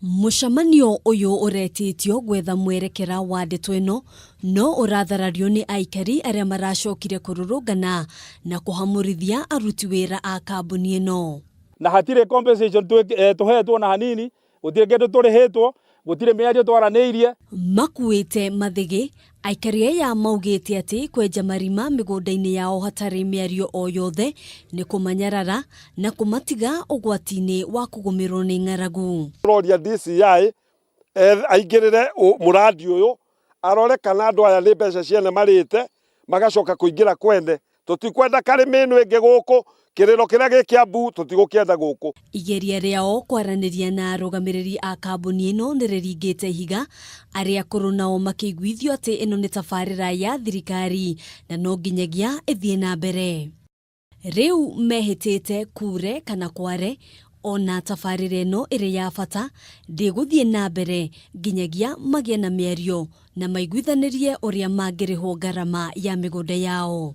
Mushamanio uyu uretitio gwetha mwerekera wa ndeto ino no uratharario ni Aikari aria maracokire kururungana na kuhamurithia aruti wira a kambuni ino. Na hatire compensation tuhetwo na hanini, gutire kindu turihetwo, gutire miario twaranirie. Makuite mathigi, Aikari ya maugiite ati kwenja marima migunda-ini yao hatari miario o yothe ni kumanyarara na kumatiga ugwati-ini wa kugumirwo ni ng'aragu. Roria DCI aingirire muradi uyu arore kana andu aya ni mbeca ciene marite magacoka kuingira kwende. Tutikwenda karimi ino ingi guku, kiriro kiria gikiambu tutigukienda guku. Igeria riao kwaraniria na arugamiriri a kambuni ino niririgite ihiga aria kuru nao makiguithio ati ino ni tabarira ya thirikari na no nginyagia ithie na mbere. Riu mehitite kure kana kware ona tabarira ino iri ya bata ndiguthie na mbere nginyagia magie na miario na maiguithanirie uria mangirihwo ngarama ya migunda yao.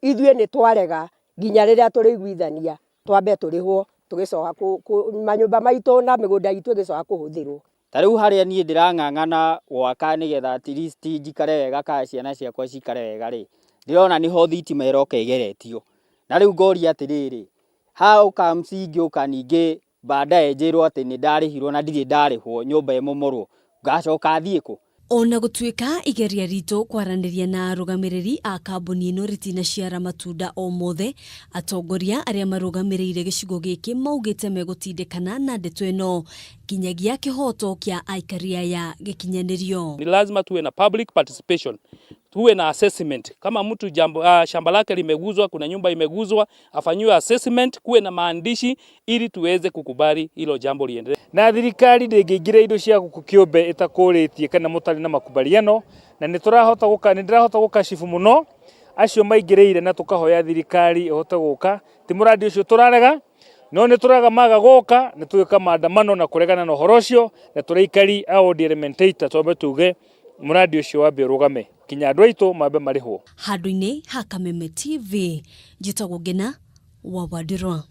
Ithue ni twarega nginya riria turiguithania twambe turihwo tugicoka manyumba maitu na migunda itu gicoka kuhuthirwo. Tariu haria nie ndirang'ang'ana gwaka nigetha at least njikare wega ka ciana ciakwa cikare wega ri ndirona niho thitima iroka igeretio na riu ngoria atiriri how comes ingioka ningi baadaye njirwo ati ni ndarihirwo na ndiri ndarihwo nyumba imomorwo ngacoka thiiko. Ona gutuika igeria rito kwaraniria na arugamiriri a kambuni ino ritina ciara matunda o mothe, atongoria aria marugamirire gicigo giki maugiite megutindikana na ndeto ino nginyagia kihoto kia Aikari ya gikinyanirio. Ni lazima tuwe na public participation, tuwe na assessment. Kama mtu shamba lake limeguzwa, kuna nyumba imeguzwa, afanyiwe assessment, kuwe na maandishi ili tuweze kukubali hilo jambo liendelee. Na thirikari ndingiingira indo cia gukiumbe itakuritie kana mutari na makubaliano, na ndirahota gukashifu muno acio maingirire na tukahoya thirikari ihote guka ti muradi ucio turarega no ni turaga maga guka ni tuika maandamano na kuregana na uhoro ucio na turaikari a Game Elementaita twambe tuge muradi ucio wambe rugame kinya andu aitu mambe marihwo. Handu-ini ha Kameme TV njitagwo Ngina wa Wadirwa.